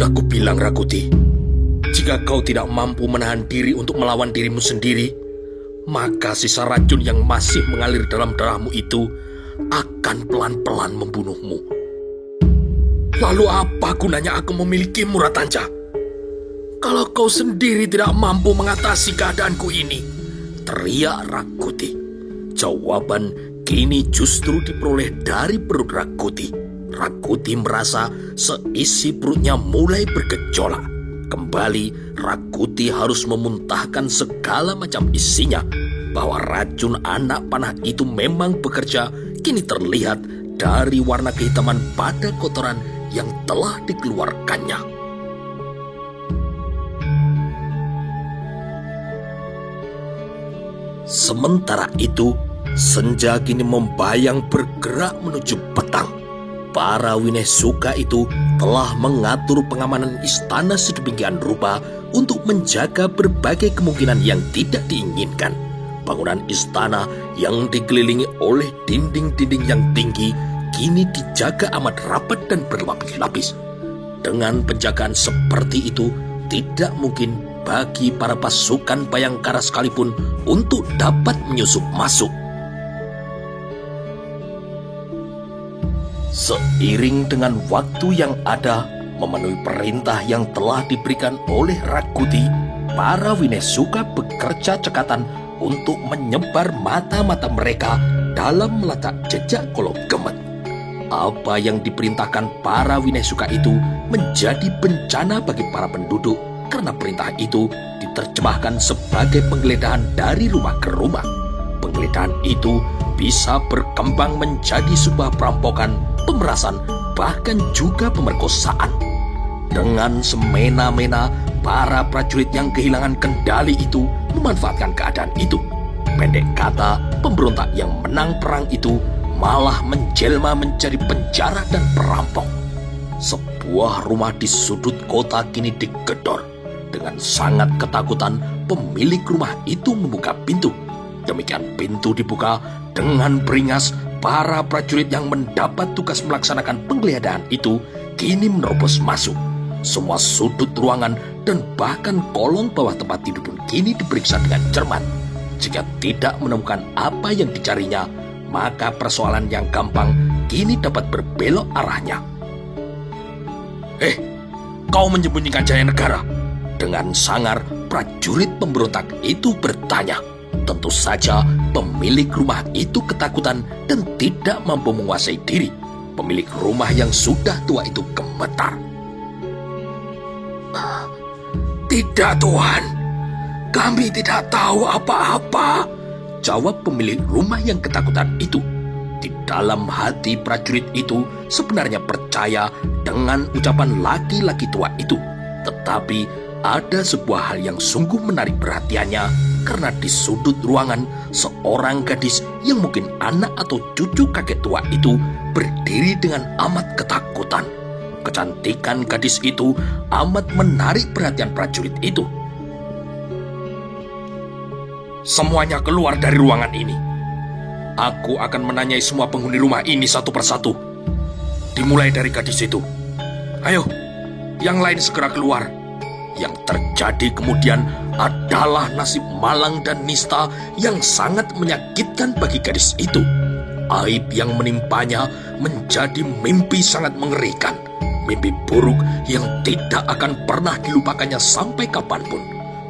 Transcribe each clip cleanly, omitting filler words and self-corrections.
Sudah kubilang, Rakuti, jika kau tidak mampu menahan diri untuk melawan dirimu sendiri, maka sisa racun yang masih mengalir dalam darahmu itu akan pelan-pelan membunuhmu. Lalu apa gunanya aku memilikimu, Ratanja? Kalau kau sendiri tidak mampu mengatasi keadaanku ini, teriak Rakuti. Jawaban kini justru diperoleh dari perut Rakuti. Rakuti merasa seisi perutnya mulai bergejolak. Kembali, Rakuti harus memuntahkan segala macam isinya. Bahwa racun anak panah itu memang bekerja, kini terlihat dari warna kehitaman pada kotoran yang telah dikeluarkannya. Sementara itu, senja kini membayang bergerak menuju petang. Para Winesuka itu telah mengatur pengamanan istana sedemikian rupa untuk menjaga berbagai kemungkinan yang tidak diinginkan. Bangunan istana yang dikelilingi oleh dinding-dinding yang tinggi kini dijaga amat rapat dan berlapis-lapis. Dengan penjagaan seperti itu, tidak mungkin bagi para pasukan Bayangkara sekalipun untuk dapat menyusup masuk. Seiring dengan waktu yang ada, memenuhi perintah yang telah diberikan oleh Rakuti, para Winesuka bekerja cekatan untuk menyebar mata-mata mereka dalam melacak jejak Kolok Gemet. Apa yang diperintahkan para Winesuka itu menjadi bencana bagi para penduduk, karena perintah itu diterjemahkan sebagai penggeledahan dari rumah ke rumah. Penggeledahan itu bisa berkembang menjadi sebuah perampokan, pemerasan, bahkan juga pemerkosaan. Dengan semena-mena, para prajurit yang kehilangan kendali itu memanfaatkan keadaan itu. Pendek kata, pemberontak yang menang perang itu malah menjelma menjadi penjara dan perampok. Sebuah rumah di sudut kota kini digedor. Dengan sangat ketakutan, pemilik rumah itu membuka pintu. Demikian pintu dibuka, dengan beringas, para prajurit yang mendapat tugas melaksanakan penggeledahan itu kini menerobos masuk. Semua sudut ruangan dan bahkan kolong bawah tempat tidur pun kini diperiksa dengan cermat. Jika tidak menemukan apa yang dicarinya, maka persoalan yang gampang kini dapat berbelok arahnya. Kau menyembunyikan Jaya Negara? Dengan sangar, prajurit pemberontak itu bertanya. Tentu saja pemilik rumah itu ketakutan dan tidak mampu menguasai diri. Pemilik rumah yang sudah tua itu gemetar. Tidak, Tuan. Kami tidak tahu apa-apa, jawab pemilik rumah yang ketakutan itu. Di dalam hati prajurit itu sebenarnya percaya dengan ucapan laki-laki tua itu. Tetapi ada sebuah hal yang sungguh menarik perhatiannya, karena di sudut ruangan seorang gadis yang mungkin anak atau cucu kakek tua itu berdiri dengan amat ketakutan. Kecantikan gadis itu amat menarik perhatian prajurit itu. Semuanya keluar dari ruangan ini. Aku akan menanyai semua penghuni rumah ini satu persatu. Dimulai dari gadis itu. Ayo, yang lain segera keluar. Yang terjadi kemudian adalah nasib malang dan nista yang sangat menyakitkan bagi gadis itu. Aib yang menimpanya menjadi mimpi sangat mengerikan. Mimpi buruk yang tidak akan pernah dilupakannya sampai kapanpun.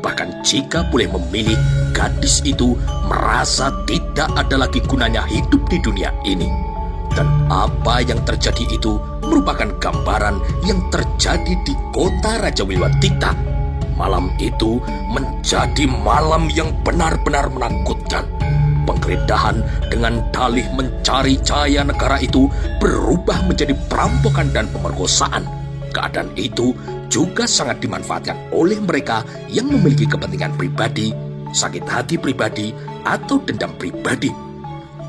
Bahkan jika boleh memilih, gadis itu merasa tidak ada lagi gunanya hidup di dunia ini. Dan apa yang terjadi itu merupakan gambaran yang terjadi di kota Raja Wilwatikta. Malam itu menjadi malam yang benar-benar menakutkan. Penggeledahan dengan dalih mencari Jaya Negara itu berubah menjadi perampokan dan pemerkosaan. Keadaan itu juga sangat dimanfaatkan oleh mereka yang memiliki kepentingan pribadi, sakit hati pribadi, atau dendam pribadi.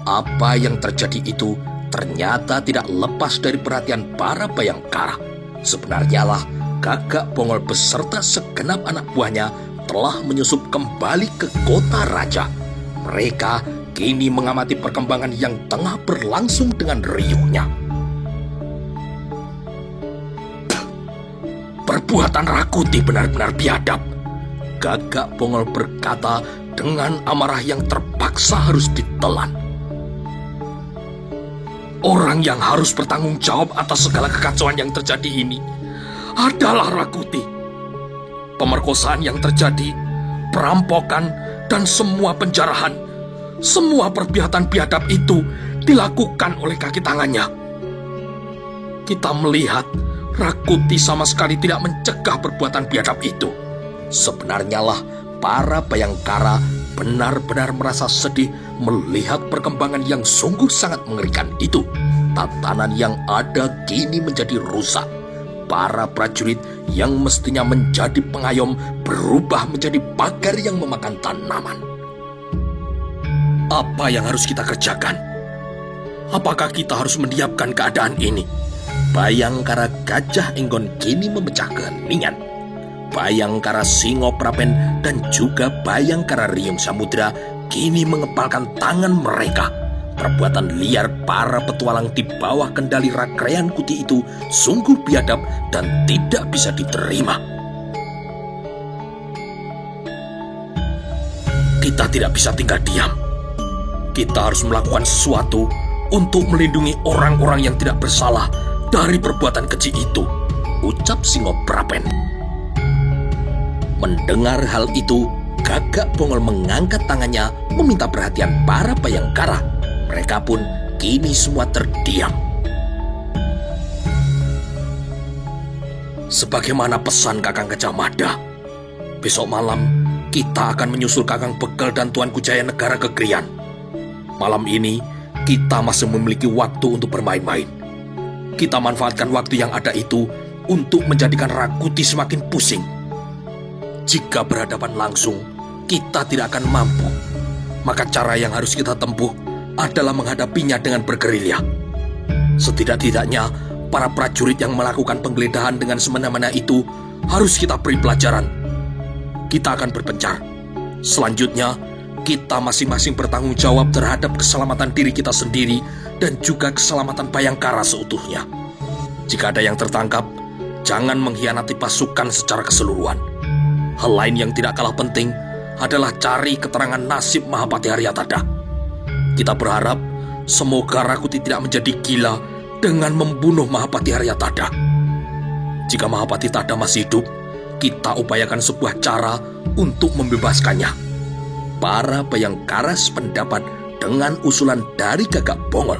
Apa yang terjadi itu ternyata tidak lepas dari perhatian para Bayangkara. Sebenarnya lah, Gagak Bongol beserta segenap anak buahnya telah menyusup kembali ke kota raja. Mereka kini mengamati perkembangan yang tengah berlangsung dengan riuhnya. Perbuatan Rakuti benar-benar biadab. Gagak Bongol berkata dengan amarah yang terpaksa harus ditelan. Orang yang harus bertanggung jawab atas segala kekacauan yang terjadi ini adalah Rakuti. Pemerkosaan yang terjadi, perampokan, dan semua penjarahan, semua perbuatan biadab itu dilakukan oleh kaki tangannya. Kita melihat Rakuti sama sekali tidak mencegah perbuatan biadab itu. Sebenarnya lah para Bayangkara benar-benar merasa sedih melihat perkembangan yang sungguh sangat mengerikan itu. Tatanan yang ada kini menjadi rusak. Para prajurit yang mestinya menjadi pengayom berubah menjadi pagar yang memakan tanaman. Apa yang harus kita kerjakan? Apakah kita harus mendiamkan keadaan ini? Bayangkara Gajah Enggon kini memecah keheningan. Bayangkara Singo Prapen dan juga Bayangkara Riung Samudra kini mengepalkan tangan mereka. Perbuatan liar para petualang di bawah kendali Rakrean Kuti itu sungguh biadab dan tidak bisa diterima. Kita tidak bisa tinggal diam. Kita harus melakukan sesuatu untuk melindungi orang-orang yang tidak bersalah dari perbuatan keji itu, ucap Singo Prapen. Mendengar hal itu, Gagak Bongol mengangkat tangannya meminta perhatian para Bayangkara. Mereka pun kini semua terdiam. Sebagaimana pesan Kakang Gajah Mada, besok malam kita akan menyusul Kakang Bekel dan Tuanku Jaya Negara ke Krian. Malam ini kita masih memiliki waktu untuk bermain-main. Kita manfaatkan waktu yang ada itu untuk menjadikan Rakuti semakin pusing. Jika berhadapan langsung, kita tidak akan mampu. Maka cara yang harus kita tempuh adalah menghadapinya dengan bergerilya. Setidak-tidaknya, para prajurit yang melakukan penggeledahan dengan semena-mena itu harus kita beri pelajaran. Kita akan berpencar. Selanjutnya, kita masing-masing bertanggung jawab terhadap keselamatan diri kita sendiri dan juga keselamatan Bayangkara seutuhnya. Jika ada yang tertangkap, jangan mengkhianati pasukan secara keseluruhan. Hal lain yang tidak kalah penting adalah cari keterangan nasib Mahapati Haryatada. Kita berharap semoga Rakuti tidak menjadi gila dengan membunuh Mahapati Haryatada. Jika Mahapati Tada masih hidup, kita upayakan sebuah cara untuk membebaskannya. Para Bayangkara sependapat dengan usulan dari Gagak Bongol.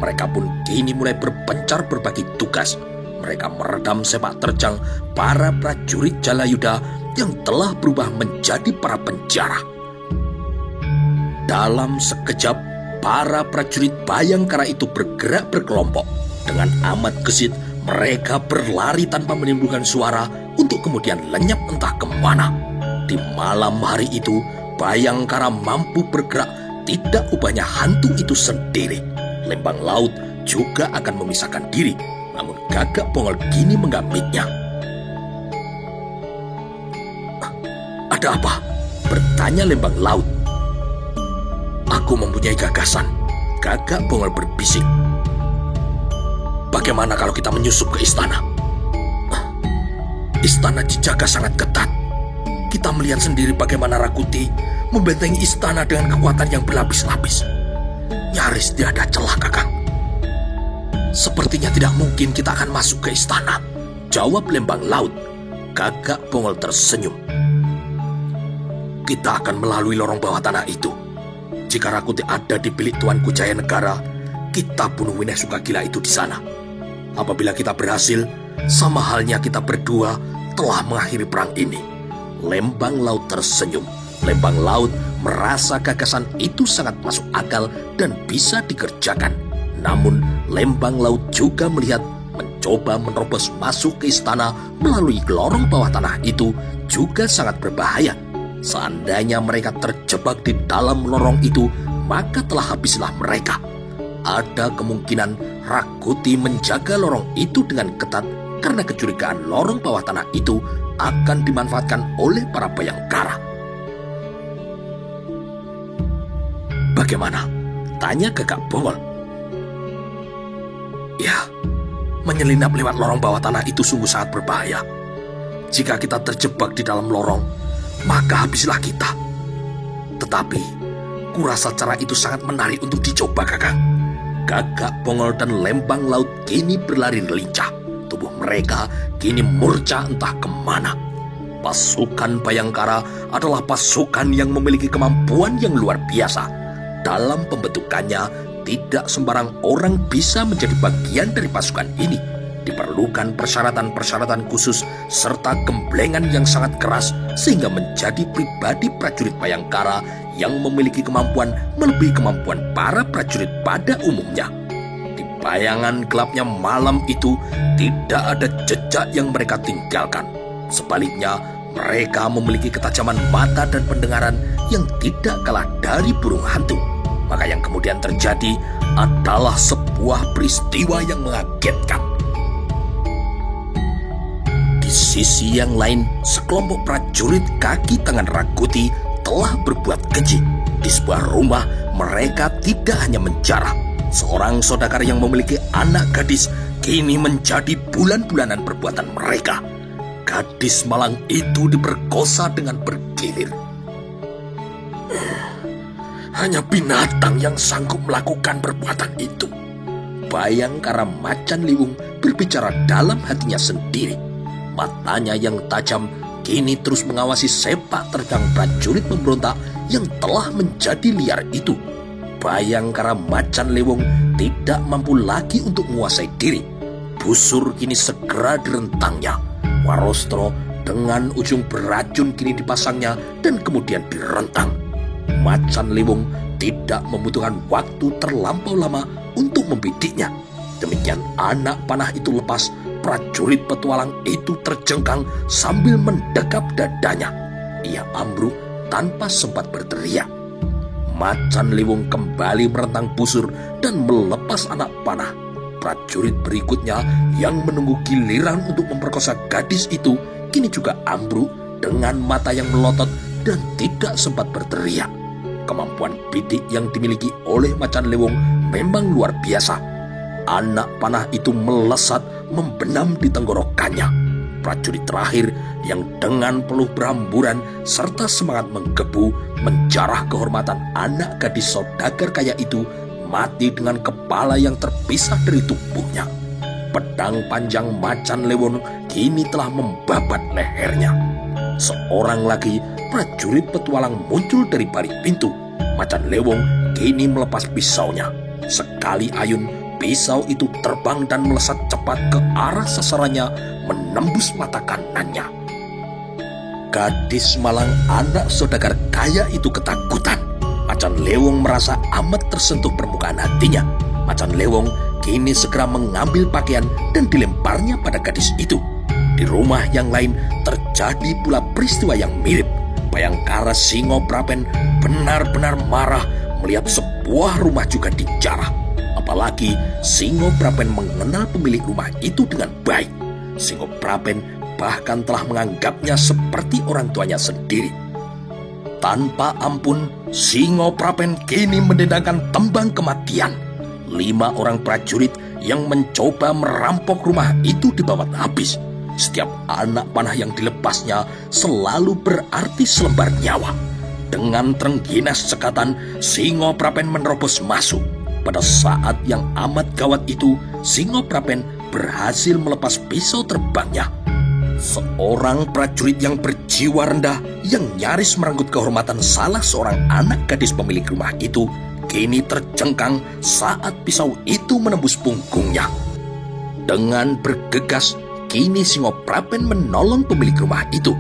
Mereka pun kini mulai berpencar berbagi tugas. Mereka meredam sepak terjang para prajurit Jalayuda yang telah berubah menjadi para penjara. Dalam sekejap, para prajurit Bayangkara itu bergerak berkelompok. Dengan amat gesit, mereka berlari tanpa menimbulkan suara untuk kemudian lenyap entah kemana. Di malam hari itu, Bayangkara mampu bergerak, tidak ubahnya hantu itu sendiri. Lembang Laut juga akan memisahkan diri, namun Gagak Bongol kini menggamitnya. Ada apa? Bertanya Lembang Laut. Aku mempunyai gagasan, Gagak Bongol berbisik. Bagaimana kalau kita menyusup ke istana? Istana dijaga sangat ketat. Kita melihat sendiri bagaimana Rakuti membentengi istana dengan kekuatan yang berlapis-lapis. Nyaris tidak ada celah, Kakang. Sepertinya tidak mungkin kita akan masuk ke istana, jawab Lembang Laut. Gagak Bongol tersenyum. Kita akan melalui lorong bawah tanah itu. Jika Rakuti ada di bilik Tuanku Jaya Negara, kita bunuh Wineh Sukagila itu di sana. Apabila kita berhasil, sama halnya kita berdua telah mengakhiri perang ini. Lembang Laut tersenyum. Lembang Laut merasa gagasan itu sangat masuk akal dan bisa dikerjakan. Namun, Lembang Laut juga melihat mencoba menerobos masuk ke istana melalui lorong bawah tanah itu juga sangat berbahaya. Seandainya mereka terjebak di dalam lorong itu, maka telah habislah mereka. Ada kemungkinan Rakuti menjaga lorong itu dengan ketat karena kecurigaan lorong bawah tanah itu akan dimanfaatkan oleh para Bayangkara. Bagaimana? Tanya Gagak Bongol. Ya, menyelinap lewat lorong bawah tanah itu sungguh sangat berbahaya. Jika kita terjebak di dalam lorong, maka habislah kita. Tetapi, kurasa cara itu sangat menarik untuk dicoba, Kakang. Gagak Pongol dan Lembang Laut kini berlari lincah. Tubuh mereka kini murca entah kemana. Pasukan Bhayangkara adalah pasukan yang memiliki kemampuan yang luar biasa. Dalam pembentukannya, tidak sembarang orang bisa menjadi bagian dari pasukan ini. Diperlukan persyaratan-persyaratan khusus serta gemblengan yang sangat keras sehingga menjadi pribadi prajurit Bhayangkara yang memiliki kemampuan melebihi kemampuan para prajurit pada umumnya. Di bayangan gelapnya malam itu tidak ada jejak yang mereka tinggalkan. Sebaliknya, mereka memiliki ketajaman mata dan pendengaran yang tidak kalah dari burung hantu. Maka yang kemudian terjadi adalah sebuah peristiwa yang mengagetkan. Di sisi yang lain, sekelompok prajurit kaki tangan Rakuti telah berbuat keji. Di sebuah rumah, mereka tidak hanya menjarah. Seorang saudagar yang memiliki anak gadis kini menjadi bulan-bulanan perbuatan mereka. Gadis malang itu diperkosa dengan bergilir. Hanya binatang yang sanggup melakukan perbuatan itu. Bhayangkara Macan Liwung berbicara dalam hatinya sendiri. Matanya yang tajam kini terus mengawasi sepak terjang prajurit pemberontak yang telah menjadi liar itu. Bhayangkara Macan Liwung tidak mampu lagi untuk menguasai diri. Busur kini segera direntangnya. Warostro dengan ujung beracun kini dipasangnya dan kemudian direntang. Macan Liwung tidak membutuhkan waktu terlampau lama untuk membidiknya. Demikian anak panah itu lepas, prajurit petualang itu terjengkang sambil mendekap dadanya. Ia ambruk tanpa sempat berteriak. Macan Liwung kembali merentang busur dan melepas anak panah. Prajurit berikutnya yang menunggu giliran untuk memperkosa gadis itu kini juga ambruk dengan mata yang melotot dan tidak sempat berteriak. Kemampuan bidik yang dimiliki oleh Macan Liwung memang luar biasa. Anak panah itu melesat membenam di tenggorokannya. Prajurit terakhir yang dengan peluh berhamburan serta semangat menggebu menjarah kehormatan anak gadis saudagar kaya itu mati dengan kepala yang terpisah dari tubuhnya. Pedang panjang Macan Liwung kini telah membabat lehernya. Seorang lagi prajurit petualang muncul dari balik pintu. Macan Liwung kini melepas pisaunya. Sekali ayun, pisau itu terbang dan melesat cepat ke arah sasarannya, menembus mata kanannya. Gadis malang anak saudagar kaya itu ketakutan. Macan Liwung merasa amat tersentuh permukaan hatinya. Macan Liwung kini segera mengambil pakaian dan dilemparnya pada gadis itu. Di rumah yang lain terjadi pula peristiwa yang mirip. Bhayangkara Singoprapen benar-benar marah melihat sebuah rumah juga dijarah. Apalagi Singoprapen mengenal pemilik rumah itu dengan baik. Singoprapen bahkan telah menganggapnya seperti orang tuanya sendiri. Tanpa ampun, Singoprapen kini mendendangkan tembang kematian. 5 orang prajurit yang mencoba merampok rumah itu dibabat habis. Setiap anak panah yang dilepasnya selalu berarti selembar nyawa. Dengan terengginas cekatan, Singoprapen menerobos masuk. Pada saat yang amat gawat itu, Singoprapen berhasil melepas pisau terbangnya. Seorang prajurit yang berjiwa rendah yang nyaris merenggut kehormatan salah seorang anak gadis pemilik rumah itu kini terjengkang saat pisau itu menembus punggungnya. Dengan bergegas, kini Singoprapen menolong pemilik rumah itu.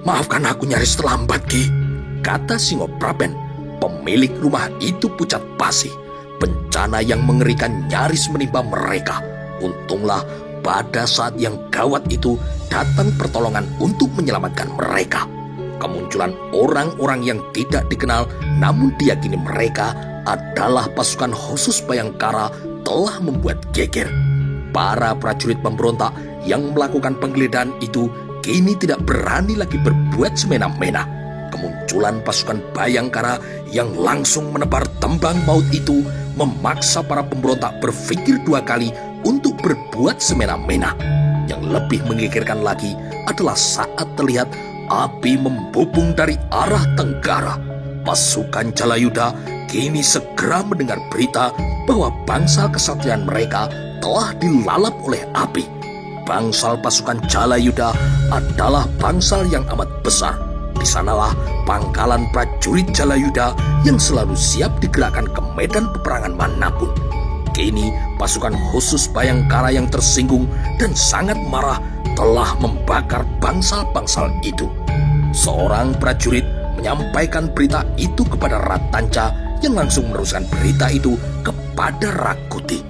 "Maafkan aku nyaris terlambat, Ki," kata Singoprapen. Pemilik rumah itu pucat pasi. Bencana yang mengerikan nyaris menimpa mereka. Untunglah pada saat yang gawat itu datang pertolongan untuk menyelamatkan mereka. Kemunculan orang-orang yang tidak dikenal namun diyakini mereka adalah pasukan khusus Bhayangkara telah membuat geger. Para prajurit pemberontak yang melakukan penggeledahan itu kini tidak berani lagi berbuat semena-mena. Kemunculan pasukan Bhayangkara yang langsung menebar tembang maut itu memaksa para pemberontak berpikir 2 kali untuk berbuat semena-mena. Yang lebih menggegerkan lagi adalah saat terlihat api membubung dari arah tenggara. Pasukan Jalayuda kini segera mendengar berita bahwa bangsal kesatrian mereka telah dilalap oleh api. Bangsal pasukan Jalayuda adalah bangsal yang amat besar. Di sanalah pangkalan prajurit Jalayuda yang selalu siap digerakkan ke medan peperangan manapun. Kini pasukan khusus Bhayangkara yang tersinggung dan sangat marah telah membakar bangsal-bangsal itu. Seorang prajurit menyampaikan berita itu kepada Ratanca yang langsung meneruskan berita itu kepada Rakuti.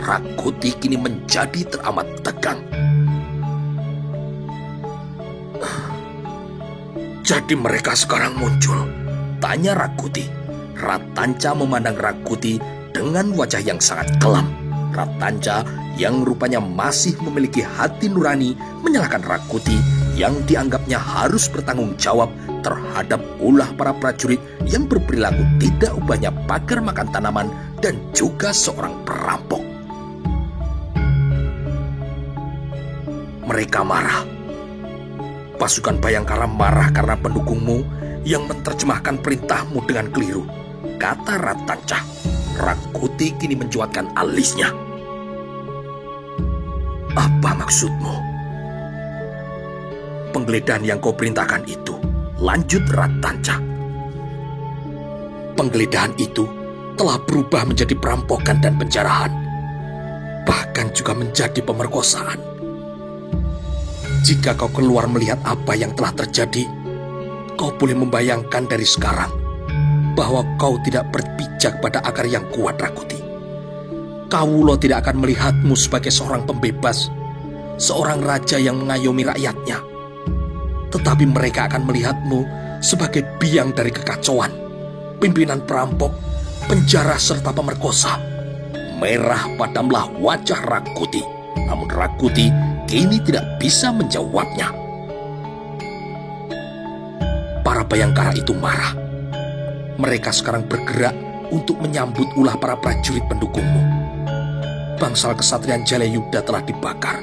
Rakuti kini menjadi teramat tegang. Jadi mereka sekarang muncul? Tanya Rakuti. Ratanca memandang Rakuti dengan wajah yang sangat kelam. Ratanca yang rupanya masih memiliki hati nurani menyalahkan Rakuti yang dianggapnya harus bertanggung jawab terhadap ulah para prajurit yang berperilaku tidak ubahnya pagar makan tanaman dan juga seorang perampok. Mereka marah. Pasukan Bhayangkara marah karena pendukungmu yang menerjemahkan perintahmu dengan keliru, kata Ratanca. Rakuti kini mencuatkan alisnya. Apa maksudmu? Penggeledahan yang kau perintahkan itu, lanjut Ratanca. Penggeledahan itu telah berubah menjadi perampokan dan penjarahan, bahkan juga menjadi pemerkosaan. Jika kau keluar melihat apa yang telah terjadi, kau boleh membayangkan dari sekarang bahwa kau tidak berpijak pada akar yang kuat, Rakuti. Kawula tidak akan melihatmu sebagai seorang pembebas, seorang raja yang mengayomi rakyatnya. Tetapi mereka akan melihatmu sebagai biang dari kekacauan, pimpinan perampok, penjara serta pemerkosa. Merah padamlah wajah Rakuti. Namun Rakuti kini tidak bisa menjawabnya. Para Bhayangkara itu marah. Mereka sekarang bergerak untuk menyambut ulah para prajurit pendukungmu. Bangsal kesatrian Jalayuda telah dibakar.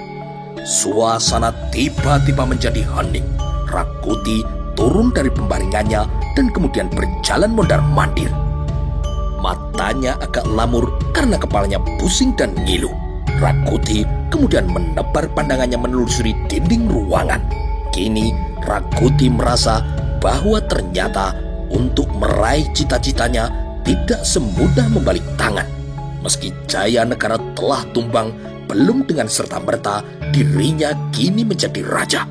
Suasana tiba-tiba menjadi hening. Rakuti turun dari pembaringannya dan kemudian berjalan mondar-mandir. Matanya agak lamur karena kepalanya pusing dan ngilu. Rakuti kemudian menebar pandangannya menelusuri dinding ruangan. Kini Rakuti merasa bahwa ternyata untuk meraih cita-citanya tidak semudah membalik tangan. Meski Jaya Negara telah tumbang, belum dengan serta-merta dirinya kini menjadi raja.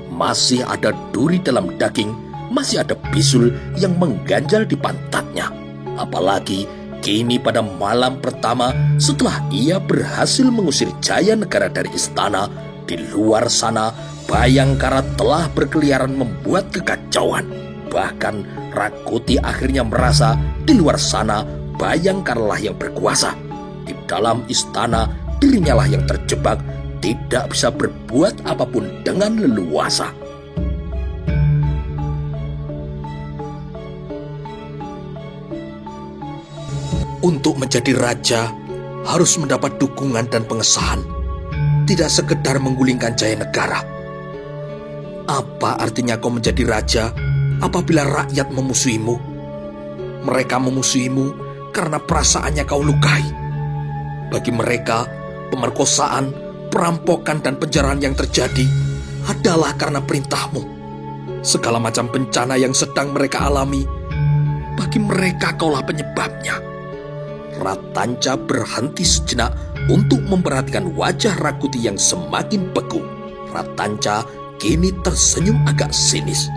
Masih ada duri dalam daging, masih ada bisul yang mengganjal di pantatnya. Apalagi kini pada malam pertama setelah ia berhasil mengusir Jaya Negara dari istana, di luar sana Bhayangkara telah berkeliaran membuat kekacauan. Bahkan Rakuti akhirnya merasa di luar sana Bhayangkara lah yang berkuasa. Di dalam istana dirinya lah yang terjebak, tidak bisa berbuat apapun dengan leluasa. Untuk menjadi raja harus mendapat dukungan dan pengesahan, tidak sekedar menggulingkan Jaya Negara. Apa artinya kau menjadi raja apabila rakyat memusuhimu? Mereka memusuhimu karena perasaannya kau lukai. Bagi mereka, pemerkosaan, perampokan dan penjarahan yang terjadi adalah karena perintahmu. Segala macam bencana yang sedang mereka alami, bagi mereka kaulah penyebabnya. Ratanca berhenti sejenak untuk memperhatikan wajah Rakuti yang semakin beku. Ratanca kini tersenyum agak sinis.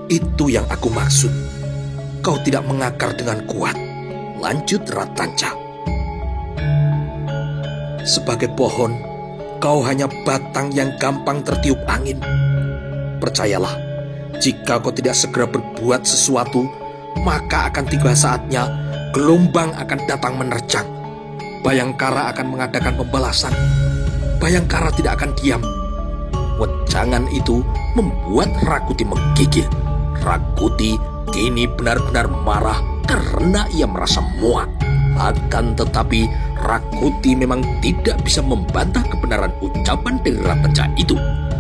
Itu yang aku maksud. Kau tidak mengakar dengan kuat, lanjut Ratanca. Sebagai pohon, kau hanya batang yang gampang tertiup angin. Percayalah, jika kau tidak segera berbuat sesuatu, maka akan tiba saatnya gelombang akan datang menerjang. Bhayangkara akan mengadakan pembalasan. Bhayangkara tidak akan diam. Wejangan itu membuat Rakuti menggigil. Rakuti kini benar-benar marah karena ia merasa muak. Akan tetapi Rakuti memang tidak bisa membantah kebenaran ucapan dari Ratanca itu.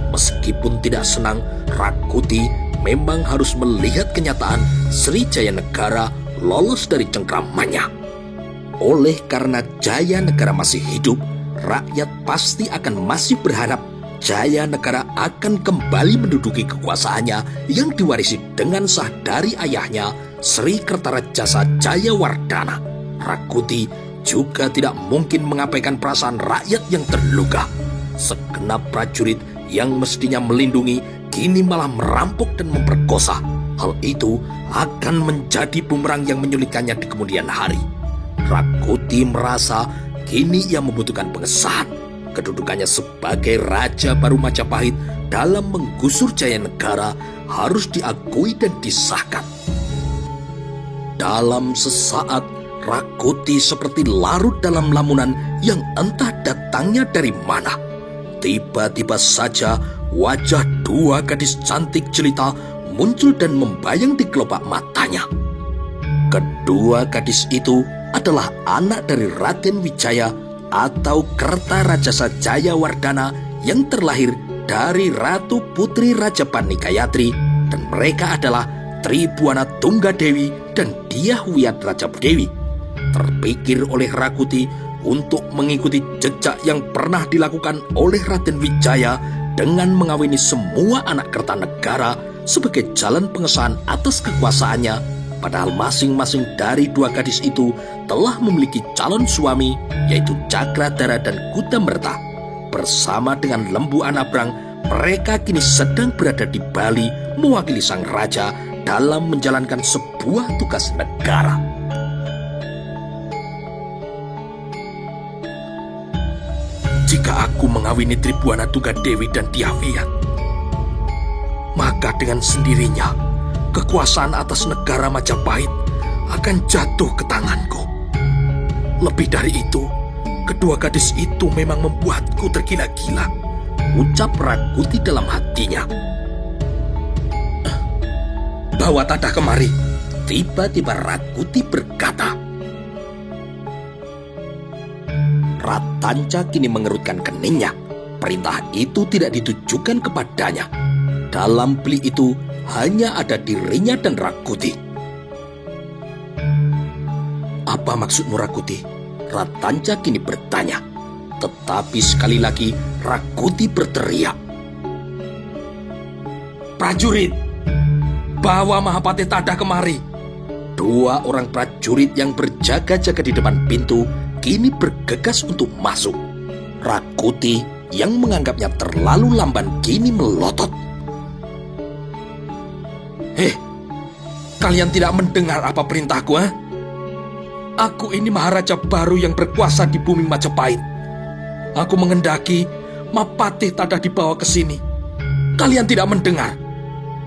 Meskipun tidak senang, Rakuti memang harus melihat kenyataan Sri Jayanegara lolos dari cengkramannya. Oleh karena Jayanegara masih hidup, rakyat pasti akan masih berharap Jayanegara akan kembali menduduki kekuasaannya yang diwarisi dengan sah dari ayahnya, Sri Kertarajasa Jayawardhana. Rakuti juga tidak mungkin mengabaikan perasaan rakyat yang terluka. Segenap prajurit yang mestinya melindungi kini malah merampok dan memperkosa. Hal itu akan menjadi bumerang yang menyulitkannya di kemudian hari. Rakuti merasa kini ia membutuhkan pengesahan. Kedudukannya sebagai Raja baru Majapahit dalam menggusur Jayanegara harus diakui dan disahkan. Dalam sesaat, Rakuti seperti larut dalam lamunan yang entah datangnya dari mana. Tiba-tiba saja wajah dua gadis cantik jelita muncul dan membayang di kelopak matanya. Kedua gadis itu adalah anak dari Raden Wijaya atau Kertarajasa Jayawardhana yang terlahir dari Ratu Putri Rajapani Gayatri, dan mereka adalah Tribuana Tunggadewi dan Dyah Wiyat Rajadewi. Terpikir oleh Rakuti untuk mengikuti jejak yang pernah dilakukan oleh Raden Wijaya dengan mengawini semua anak Kertanegara sebagai jalan pengesahan atas kekuasaannya. Padahal masing-masing dari dua gadis itu telah memiliki calon suami, yaitu Cakradhara dan Kutamerta. Bersama dengan Lembu Anabrang, mereka kini sedang berada di Bali mewakili sang raja dalam menjalankan sebuah tugas negara. Jika aku mengawini Tribuana Tunggadewi dan Dyah Wiyat, maka dengan sendirinya kekuasaan atas negara Majapahit akan jatuh ke tanganku. Lebih dari itu, kedua gadis itu memang membuatku tergila-gila, ucap Rakuti dalam hatinya. Bawa Tadah kemari, tiba-tiba Rakuti berkata. Ratanca kini mengerutkan keningnya. Perintah itu tidak ditujukan kepadanya. Dalam bilik itu hanya ada dirinya dan Rakuti. Apa maksudmu, Rakuti? Ratanca kini bertanya. Tetapi sekali lagi Rakuti berteriak. Prajurit, bawa Mahapati Tadah kemari. Dua orang prajurit yang berjaga-jaga di depan pintu kini bergegas untuk masuk. Rakuti yang menganggapnya terlalu lamban kini melotot. Kalian tidak mendengar apa perintahku, ha? Aku ini Maharaja baru yang berkuasa di bumi Majapahit. Aku mengendaki Mahapati Tadah dibawa ke sini. Kalian tidak mendengar?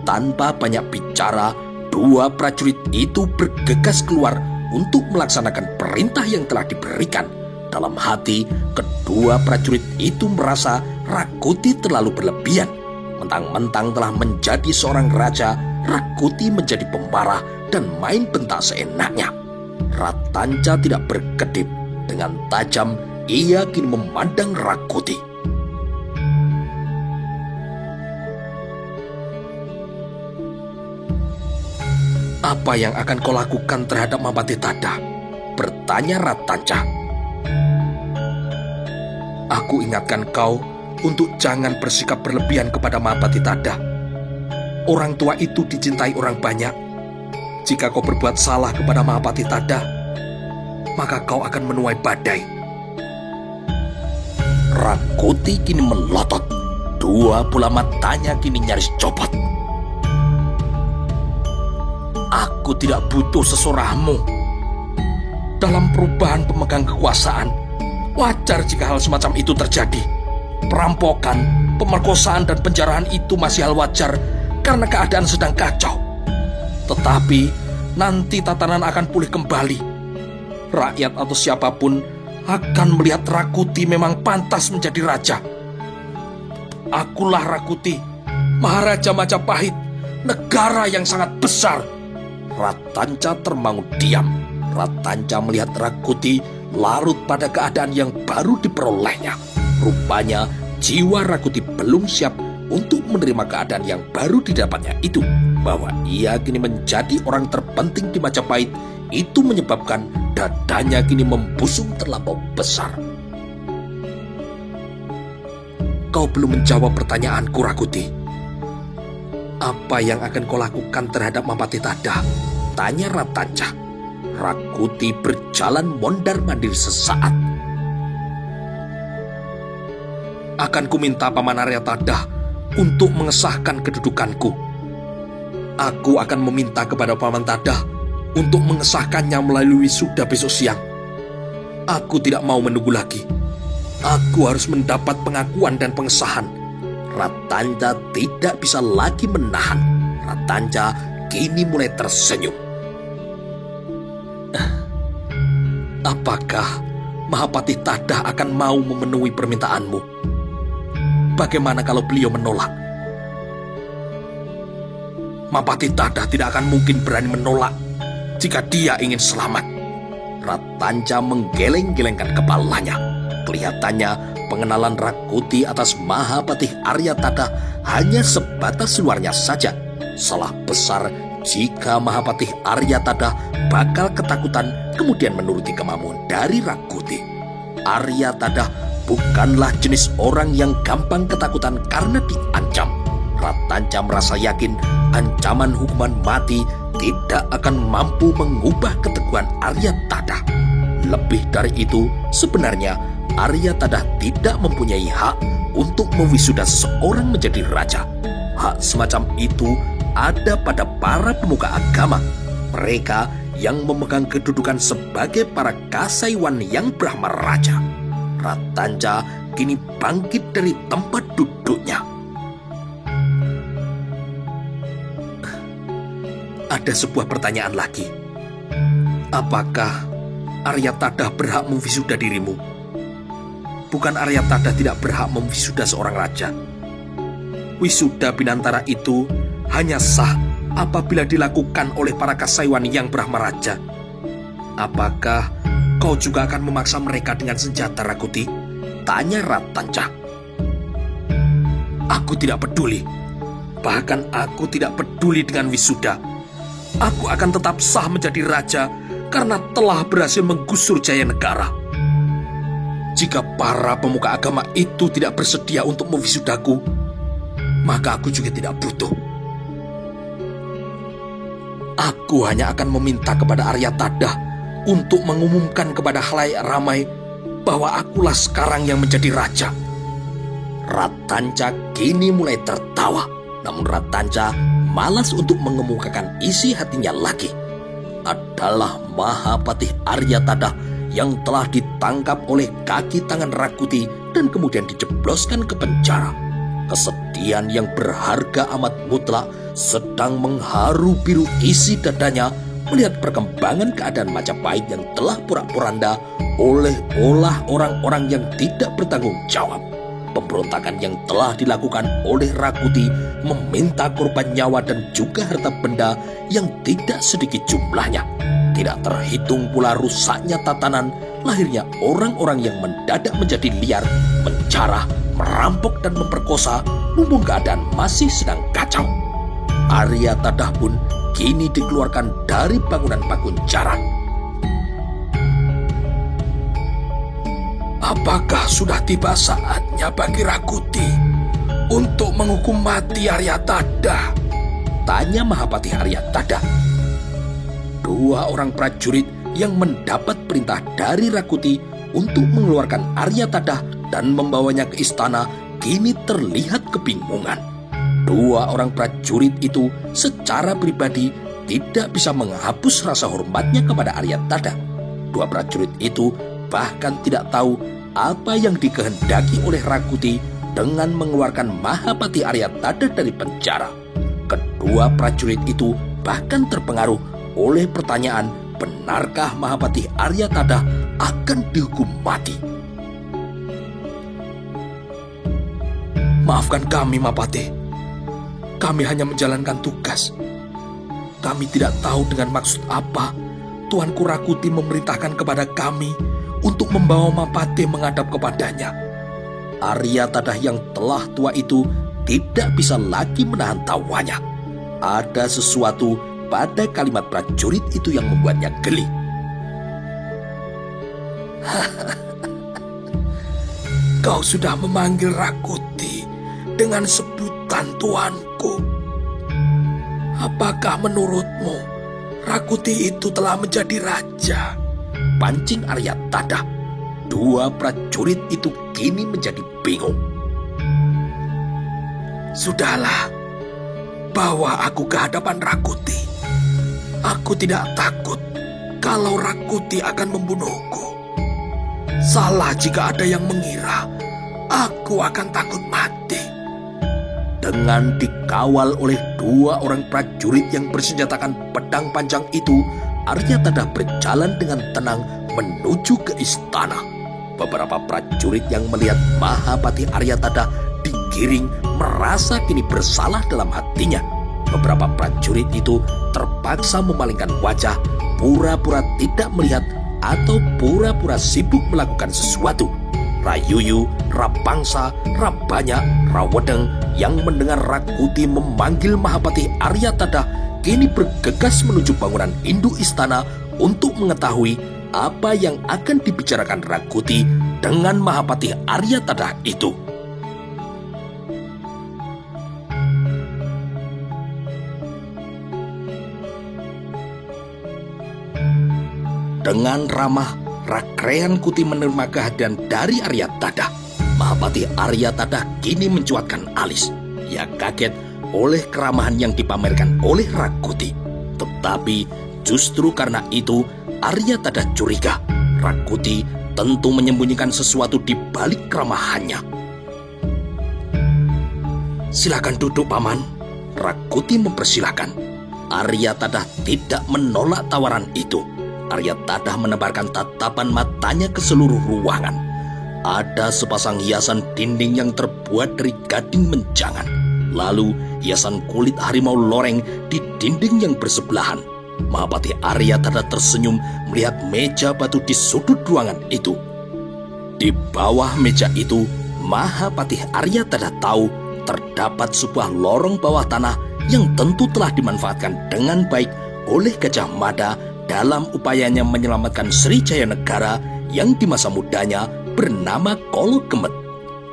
Tanpa banyak bicara, dua prajurit itu bergegas keluar untuk melaksanakan perintah yang telah diberikan. Dalam hati, kedua prajurit itu merasa Rakuti terlalu berlebihan. Mentang-mentang telah menjadi seorang raja, Rakuti menjadi pemarah dan main bentak seenaknya. Ratanca tidak berkedip. Dengan tajam, ia kini memandang Rakuti. Apa yang akan kau lakukan terhadap Mahapati Tadah? Bertanya Ratanca. Aku ingatkan kau untuk jangan bersikap berlebihan kepada Mahapati Tadah. Orang tua itu dicintai orang banyak. Jika kau berbuat salah kepada Mahapati Tadah, maka kau akan menuai badai. Rakuti kini melotot. Dua bola matanya kini nyaris copot. Aku tidak butuh sesorahmu. Dalam perubahan pemegang kekuasaan, wajar jika hal semacam itu terjadi. Perampokan, pemerkosaan, dan penjarahan itu masih hal wajar karena keadaan sedang kacau. Tetapi nanti tatanan akan pulih kembali. Rakyat atau siapapun akan melihat Rakuti memang pantas menjadi raja. Akulah Rakuti, Maharaja Majapahit, negara yang sangat besar. Ratanca termangu diam. Ratanca melihat Rakuti larut pada keadaan yang baru diperolehnya. Rupanya jiwa Rakuti belum siap untuk menerima keadaan yang baru didapatnya itu. Bahwa ia kini menjadi orang terpenting di Majapahit, itu menyebabkan dadanya kini membusung terlampau besar. Kau belum menjawab pertanyaanku, Rakuti. Apa yang akan kau lakukan terhadap Mahapati Tadah? Tanya Ratanca. Rakuti berjalan mondar-mandir sesaat. Akan kuminta Paman Arya Tadah untuk mengesahkan kedudukanku. Aku akan meminta kepada Paman Tadah untuk mengesahkannya melalui wisuda besok siang. Aku tidak mau menunggu lagi. Aku harus mendapat pengakuan dan pengesahan. Ratanca tidak bisa lagi menahan. Ratanca kini mulai tersenyum. Apakah Mahapati Tadah akan mau memenuhi permintaanmu? Bagaimana kalau beliau menolak? Mahapati Tadah tidak akan mungkin berani menolak jika dia ingin selamat. Ratanca menggeleng-gelengkan kepalanya. Kelihatannya pengenalan Rakuti atas Mahapati Arya Tadah hanya sebatas luarnya saja. Salah besar jika Mahapati Arya Tadah bakal ketakutan kemudian menuruti kemauan dari Rakuti. Arya Tadah bukanlah jenis orang yang gampang ketakutan karena diancam. Ratanca merasa yakin ancaman hukuman mati tidak akan mampu mengubah keteguhan Arya Tadah. Lebih dari itu, sebenarnya Arya Tadah tidak mempunyai hak untuk mewisuda seseorang menjadi raja. Hak semacam itu ada pada para pemuka agama. Mereka yang memegang kedudukan sebagai para kasaiwan yang Brahma Raja. Ratanca kini bangkit dari tempat duduknya. Ada sebuah pertanyaan lagi. Apakah Arya Tadah berhak memwisuda dirimu? Bukan Arya Tadah tidak berhak memwisuda seorang raja. Wisuda Binantara itu hanya sah apabila dilakukan oleh para kasaiwan yang Brahma Raja. Apakah kau juga akan memaksa mereka dengan senjata, Rakuti? Tanya Ratanca. Aku tidak peduli. Bahkan aku tidak peduli dengan wisuda. Aku akan tetap sah menjadi raja karena telah berhasil menggusur Jaya Negara. Jika para pemuka agama itu tidak bersedia untuk mewisudaku, maka aku juga tidak butuh. Aku hanya akan meminta kepada Arya Tadah untuk mengumumkan kepada khalayak ramai bahwa akulah sekarang yang menjadi raja. Ratanca kini mulai tertawa, namun Ratanca malas untuk mengemukakan isi hatinya lagi. Adalah Mahapati Arya Tadah yang telah ditangkap oleh kaki tangan Rakuti dan kemudian dijebloskan ke penjara. Kesedihan yang berharga amat mutlak sedang mengharu biru isi dadanya melihat perkembangan keadaan Majapahit yang telah porak-poranda oleh orang-orang yang tidak bertanggung jawab. Pemberontakan yang telah dilakukan oleh Rakuti meminta korban nyawa dan juga harta benda yang tidak sedikit jumlahnya. Tidak terhitung pula rusaknya tatanan, lahirnya orang-orang yang mendadak menjadi liar, menjarah, merampok dan memperkosa mumpung keadaan masih sedang kacau. Arya Tadah pun kini dikeluarkan dari bangunan Pakunjaran. Apakah sudah tiba saatnya bagi Rakuti untuk menghukum mati Arya Tadah? Tanya Mahapati Arya Tadah. Dua orang prajurit yang mendapat perintah dari Rakuti untuk mengeluarkan Arya Tadah dan membawanya ke istana kini terlihat kebingungan. Dua orang prajurit itu secara pribadi tidak bisa menghapus rasa hormatnya kepada Arya Tadah. Dua prajurit itu bahkan tidak tahu apa yang dikehendaki oleh Rakuti dengan mengeluarkan Mahapati Arya Tadah dari penjara. Kedua prajurit itu bahkan terpengaruh oleh pertanyaan, benarkah Mahapati Arya Tadah akan dihukum mati? Maafkan kami, Mahapati. Kami hanya menjalankan tugas. Kami tidak tahu dengan maksud apa Tuanku Rakuti memerintahkan kepada kami untuk membawa Mahapati menghadap kepadanya. Aryatadha yang telah tua itu tidak bisa lagi menahan tawanya. Ada sesuatu pada kalimat prajurit itu yang membuatnya geli. Kau sudah memanggil Rakuti dengan sebutan tuanku. Apakah menurutmu Rakuti itu telah menjadi raja? Pancing Aryatadha. Dua prajurit itu kini menjadi bingung. Sudahlah, bawa aku ke hadapan Rakuti. Aku tidak takut kalau Rakuti akan membunuhku. Salah jika ada yang mengira aku akan takut mati. Dengan dikawal oleh dua orang prajurit yang bersenjatakan pedang panjang itu, Aryatadha berjalan dengan tenang menuju ke istana. Beberapa prajurit yang melihat Mahapati Aryatadha digiring merasa kini bersalah dalam hatinya. Beberapa prajurit itu terpaksa memalingkan wajah, pura-pura tidak melihat atau pura-pura sibuk melakukan sesuatu. Rayuyu, Rapangsa, Rabanya, Rawedeng yang mendengar Rakuti memanggil Mahapati Aryatadha kini bergegas menuju bangunan induk istana untuk mengetahui apa yang akan dibicarakan Rakuti dengan Mahapati Aryatadha itu. Dengan ramah, Rakrean Kuti menerima kehadiran dari Aryatadha. Mahapati Aryatadha kini mencuatkan alis. Ia kaget oleh keramahan yang dipamerkan oleh Rakuti. Tetapi justru karena itu Aryatadha curiga Rakuti tentu menyembunyikan sesuatu di balik keramahannya. Silakan duduk, Paman. Rakuti mempersilahkan. Aryatadha tidak menolak tawaran itu. Aryatadha menebarkan tatapan matanya ke seluruh ruangan. Ada sepasang hiasan dinding yang terbuat dari gading menjangan. Lalu hiasan kulit harimau loreng di dinding yang bersebelahan. Mahapati Aryatadha tersenyum melihat meja batu di sudut ruangan itu. Di bawah meja itu, Mahapati Aryatadha tahu terdapat sebuah lorong bawah tanah yang tentu telah dimanfaatkan dengan baik oleh Gajah Mada dalam upayanya menyelamatkan Srijaya Negara yang di masa mudanya bernama Kolo Kemet.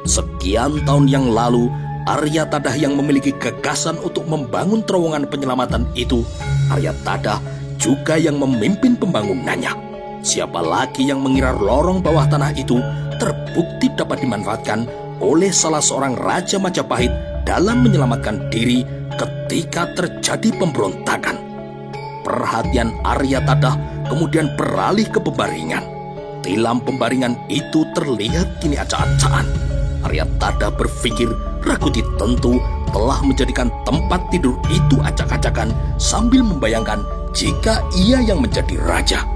Sekian tahun yang lalu, Aryatadha yang memiliki gagasan untuk membangun terowongan penyelamatan itu, Aryatadha juga yang memimpin pembangunannya. Siapa lagi yang mengira lorong bawah tanah itu terbukti dapat dimanfaatkan oleh salah seorang Raja Majapahit dalam menyelamatkan diri ketika terjadi pemberontakan. Perhatian Aryatadha kemudian beralih ke Pembaringan. Tilam Pembaringan itu terlihat kini acak-acakan. Aryatadha berpikir Rakuti tentu telah menjadikan tempat tidur itu acak-acakan sambil membayangkan jika ia yang menjadi raja.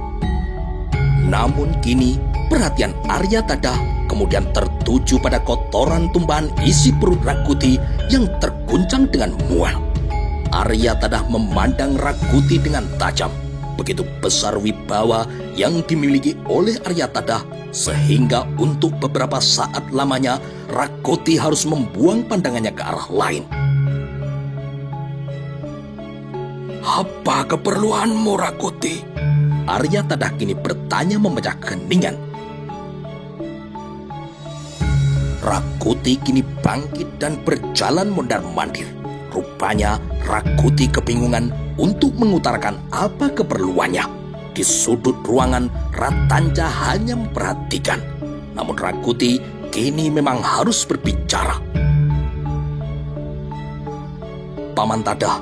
Namun kini perhatian Aryatadha kemudian tertuju pada kotoran tumbahan isi perut Rakuti yang terguncang dengan mual. Aryatadha memandang Rakuti dengan tajam. Begitu besar wibawa yang dimiliki oleh Aryatadha sehingga untuk beberapa saat lamanya Rakuti harus membuang pandangannya ke arah lain. Apa keperluanmu, Rakuti? Aryatadha kini bertanya memecah keheningan. Rakuti kini bangkit dan berjalan mondar-mandir. Rupanya Rakuti kebingungan untuk mengutarakan apa keperluannya. Di sudut ruangan, Ratanca hanya memperhatikan. Namun Rakuti kini memang harus berbicara. Paman Tada,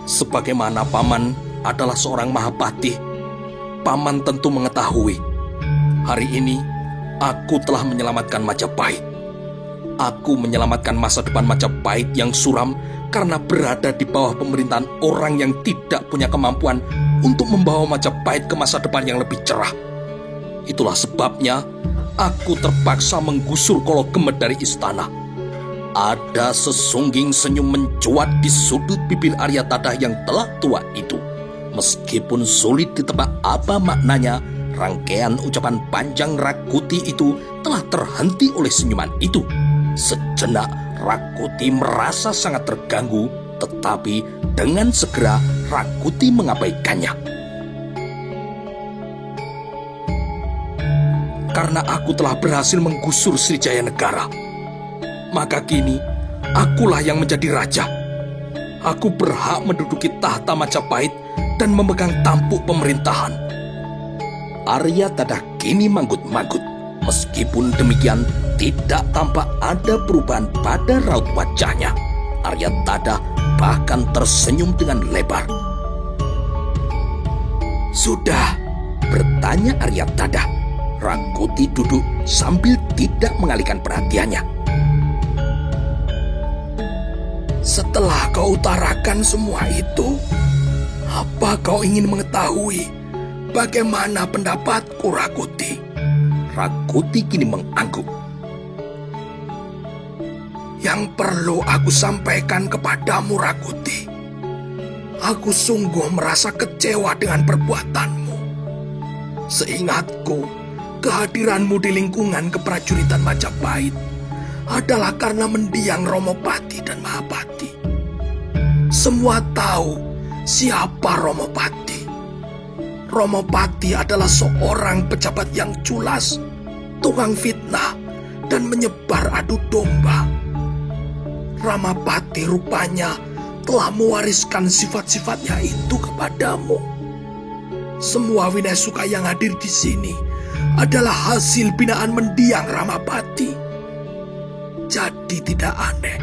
sebagaimana Paman adalah seorang Mahapati, Paman tentu mengetahui. Hari ini aku telah menyelamatkan Majapahit. Aku menyelamatkan masa depan Majapahit yang suram karena berada di bawah pemerintahan orang yang tidak punya kemampuan untuk membawa Majapahit ke masa depan yang lebih cerah. Itulah sebabnya aku terpaksa menggusur Kolo Kemet dari istana. Ada sesungging senyum mencuat di sudut bibir Aryatadha yang telah tua itu. Meskipun sulit ditebak apa maknanya, rangkaian ucapan panjang Rakuti itu telah terhenti oleh senyuman itu. Sejenak Rakuti merasa sangat terganggu, tetapi dengan segera Rakuti mengabaikannya. Karena aku telah berhasil menggusur Srijaya Negara, maka kini akulah yang menjadi raja. Aku berhak menduduki tahta Majapahit dan memegang tampuk pemerintahan. Aryatadha kini manggut-manggut. Meskipun demikian, tidak tampak ada perubahan pada raut wajahnya. Aryatadha bahkan tersenyum dengan lebar. "Sudah?" bertanya Aryatadha. Rakuti duduk sambil tidak mengalihkan perhatiannya. "Setelah kau utarakan semua itu, apa kau ingin mengetahui bagaimana pendapatku, Rakuti?" Rakuti kini mengangguk. "Yang perlu aku sampaikan kepadamu, Rakuti, aku sungguh merasa kecewa dengan perbuatanmu. Seingatku, kehadiranmu di lingkungan keprajuritan Majapahit adalah karena mendiang Romopati dan Mahapati. Semua tahu siapa Romopati. Romopati adalah seorang pejabat yang culas, tukang fitnah, dan menyebar adu domba. Ramapati rupanya telah mewariskan sifat-sifatnya itu kepadamu. Semua Winasuka yang hadir di sini adalah hasil binaan mendiang Ramapati. Jadi tidak aneh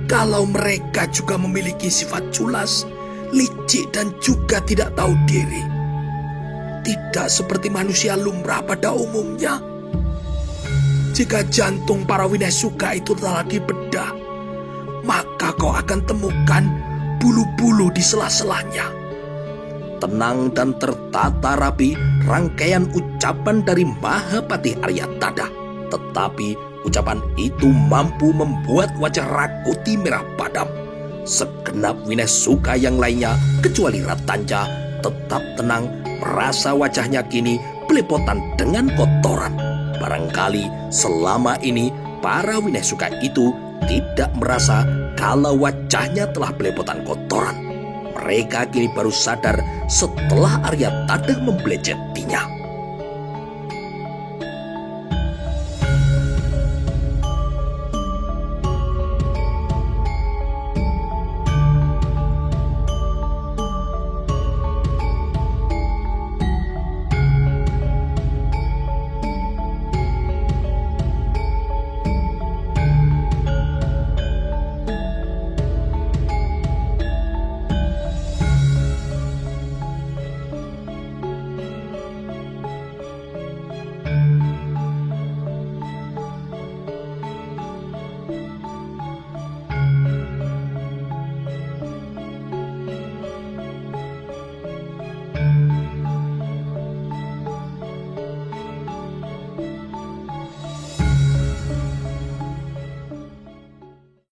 kalau mereka juga memiliki sifat culas, licik, dan juga tidak tahu diri. Tidak seperti manusia lumrah pada umumnya. Jika jantung para Winasuka itu telah dibedah, maka kau akan temukan bulu-bulu di sela-selanya." Tenang dan tertata rapi rangkaian ucapan dari Mahapati Aryatadha. Tetapi ucapan itu mampu membuat wajah Rakuti merah padam. Segenap Winasuka yang lainnya, kecuali Ratanja, tetap tenang, merasa wajahnya kini belepotan dengan kotoran. Barangkali selama ini para Winasuka itu tidak merasa kalau wajahnya telah belepotan kotoran. Mereka kini baru sadar setelah Aryatadha membelejetinya.